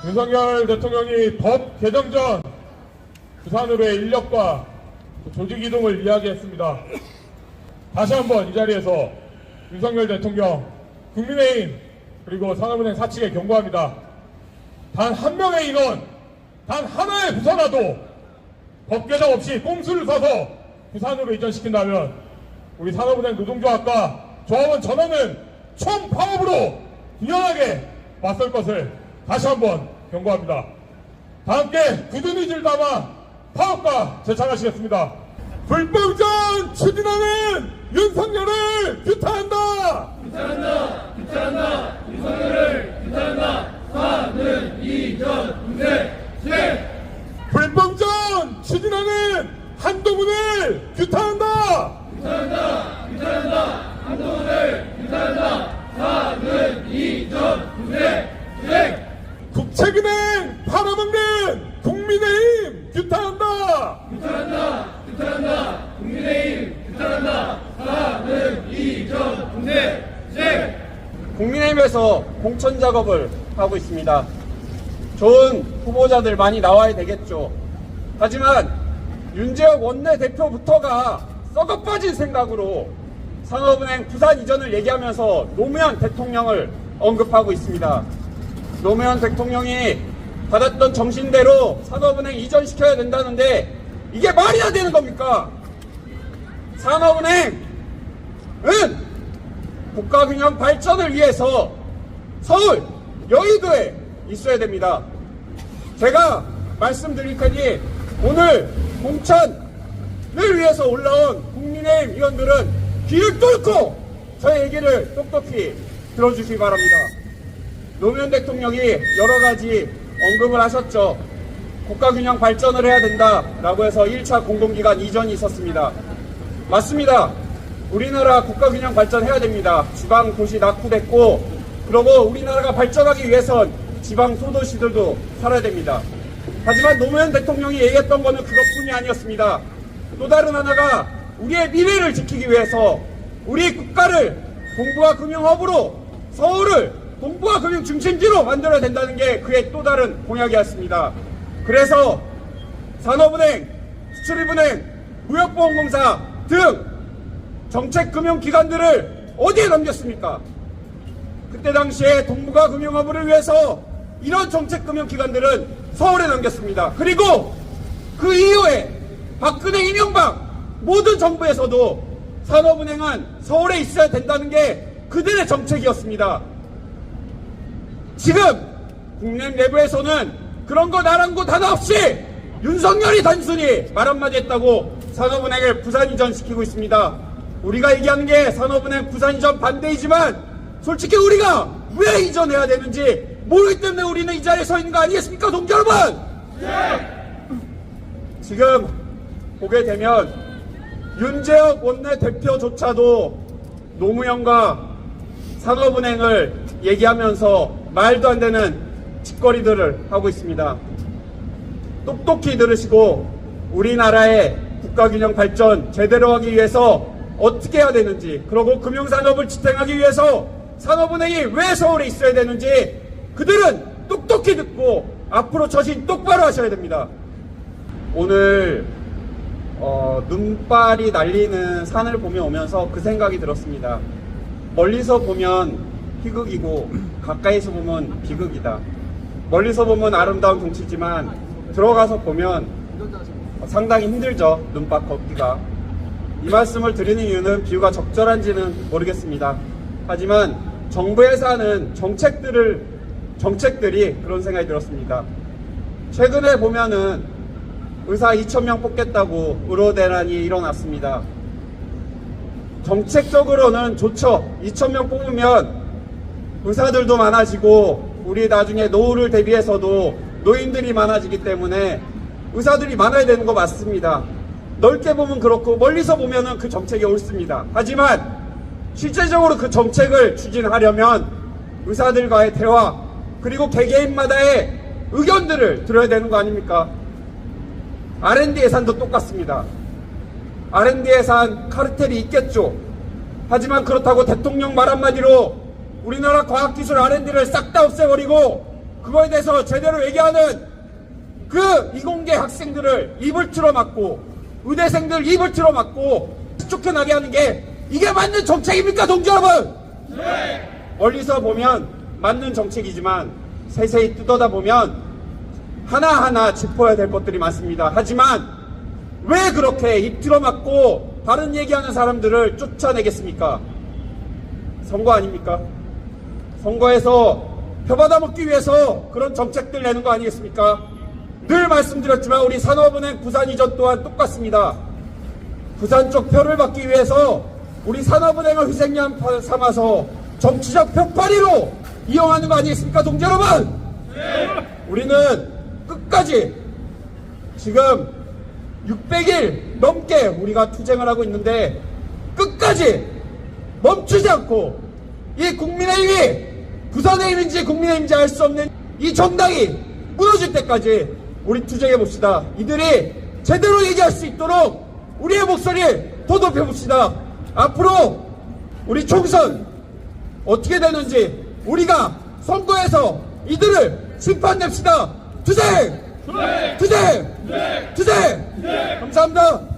윤석열 대통령이 법 개정 전 부산으로의 인력과 조직 이동을 이야기했습니다. 다시 한번 이 자리에서 윤석열 대통령, 국민의힘 그리고 산업은행 사측에 경고합니다. 단 한 명의 인원, 단 하나의 부산화도 법 개정 없이 꼼수를 써서 부산으로 이전시킨다면 우리 산업은행 노동조합과 조합원 전원은 총파업으로 유연하게 맞설 것을 다시 한번 경고합니다. 다 함께 굳은 의지를 담아 파업과 재창하시겠습니다. 불법전 추진하는 윤석열을 규탄한다! 규탄한다! 규탄한다! 윤석열을 규탄한다! 사는 이전 군대 실! 불법전 추진하는 한동훈을 규탄한다! 규탄한다! 규탄한다! 한동훈을 규탄한다! 사는 이전 군대 실! 국책은행 팔아먹는 국민의힘 규탄한다! 규탄한다! 규탄한다! 국민의힘 규탄한다! 사는 이전 군대 실! 국민의힘에서 공천 작업을 하고 있습니다. 좋은 후보자들 많이 나와야 되겠죠. 하지만 윤재혁 원내대표부터가 썩어빠진 생각으로 산업은행 부산 이전을 얘기하면서 노무현 대통령을 언급하고 있습니다. 노무현 대통령이 받았던 정신대로 산업은행 이전시켜야 된다는데 이게 말이나 되는 겁니까? 산업은행은 국가균형 발전을 위해서 서울, 여의도에 있어야 됩니다. 제가 말씀드릴 테니 오늘 공천을 위해서 올라온 국민의힘 의원들은 귀를 뚫고 저의 얘기를 똑똑히 들어주시기 바랍니다. 노무현 대통령이 여러 가지 언급을 하셨죠. 국가균형 발전을 해야 된다라고 해서 1차 공공기관 이전이 있었습니다. 맞습니다. 우리나라 국가균형 발전해야 됩니다. 지방 도시 낙후됐고 그러고 우리나라가 발전하기 위해선 지방 소도시들도 살아야 됩니다. 하지만 노무현 대통령이 얘기했던 거는 그것뿐이 아니었습니다. 또 다른 하나가 우리의 미래를 지키기 위해서 우리 국가를 동북아 금융허브로 서울을 동북아 금융 중심지로 만들어야 된다는 게 그의 또 다른 공약이었습니다. 그래서 산업은행, 수출입은행, 무역보험공사 등 정책금융기관들을 어디에 넘겼습니까? 그때 당시에 동북아 금융허브를 위해서 이런 정책금융기관들은 서울에 넘겼습니다. 그리고 그 이후에 박근혜, 이명박 모든 정부에서도 산업은행은 서울에 있어야 된다는 게 그들의 정책이었습니다. 지금 국내 내부에서는 그런 거 나랑고 단어 없이 윤석열이 단순히 말 한마디 했다고 산업은행을 부산 이전시키고 있습니다. 우리가 얘기하는 게 산업은행 부산 이전 반대이지만 솔직히 우리가 왜 이전해야 되는지 모르기 때문에 우리는 이 자리에 서 있는 거 아니겠습니까, 동지 여러분? 지금 보게 되면 윤재혁 원내대표조차도 노무현과 산업은행을 얘기하면서 말도 안 되는 짓거리들을 하고 있습니다. 똑똑히 들으시고 우리나라의 국가균형 발전 제대로 하기 위해서 어떻게 해야 되는지, 그리고 금융산업을 지탱하기 위해서 산업은행이 왜 서울에 있어야 되는지 그들은 똑똑히 듣고 앞으로 처신 똑바로 하셔야 됩니다. 오늘 눈발이 날리는 산을 보며 오면서 그 생각이 들었습니다. 멀리서 보면 희극이고 가까이서 보면 비극이다. 멀리서 보면 아름다운 경치지만 들어가서 보면 상당히 힘들죠. 눈밭 걷기가. 이 말씀을 드리는 이유는 비유가 적절한지는 모르겠습니다. 하지만 정부에서 하는 정책들이 그런 생각이 들었습니다. 최근에 보면은 의사 2,000명 뽑겠다고 의료대란이 일어났습니다. 정책적으로는 좋죠. 2,000명 뽑으면 의사들도 많아지고 우리 나중에 노후를 대비해서도 노인들이 많아지기 때문에 의사들이 많아야 되는 거 맞습니다. 넓게 보면 그렇고 멀리서 보면은 그 정책이 옳습니다. 하지만 실제적으로 그 정책을 추진하려면 의사들과의 대화 그리고 개개인마다의 의견들을 들어야 되는 거 아닙니까? R&D 예산도 똑같습니다. R&D 예산 카르텔이 있겠죠. 하지만 그렇다고 대통령 말 한마디로 우리나라 과학기술 R&D를 싹 다 없애버리고 그거에 대해서 제대로 얘기하는 그 이공계 학생들을 입을 틀어막고 의대생들 입을 틀어막고 쫓겨나게 하는 게 이게 맞는 정책입니까, 동지 여러분? 네. 멀리서 보면 맞는 정책이지만 세세히 뜯어다 보면 하나하나 짚어야 될 것들이 많습니다. 하지만 왜 그렇게 입 틀어막고 다른 얘기하는 사람들을 쫓아내겠습니까? 선거 아닙니까? 선거에서 표 받아먹기 위해서 그런 정책들 내는 거 아니겠습니까? 늘 말씀드렸지만 우리 산업은행 부산 이전 또한 똑같습니다. 부산 쪽 표를 받기 위해서 우리 산업은행을 희생양 삼아서 정치적 벽파리로 이용하는 거 아니겠습니까, 동지 여러분? 우리는 끝까지 지금 600일 넘게 우리가 투쟁을 하고 있는데 끝까지 멈추지 않고 이 국민의힘이 부산의힘인지 국민의힘인지 알 수 없는 이 정당이 무너질 때까지 우리 투쟁해 봅시다. 이들이 제대로 얘기할 수 있도록 우리의 목소리를 더 높여봅시다. 앞으로 우리 총선 어떻게 되는지 우리가 선거에서 이들을 심판냅시다. 투쟁! 투쟁! 투쟁! 감사합니다.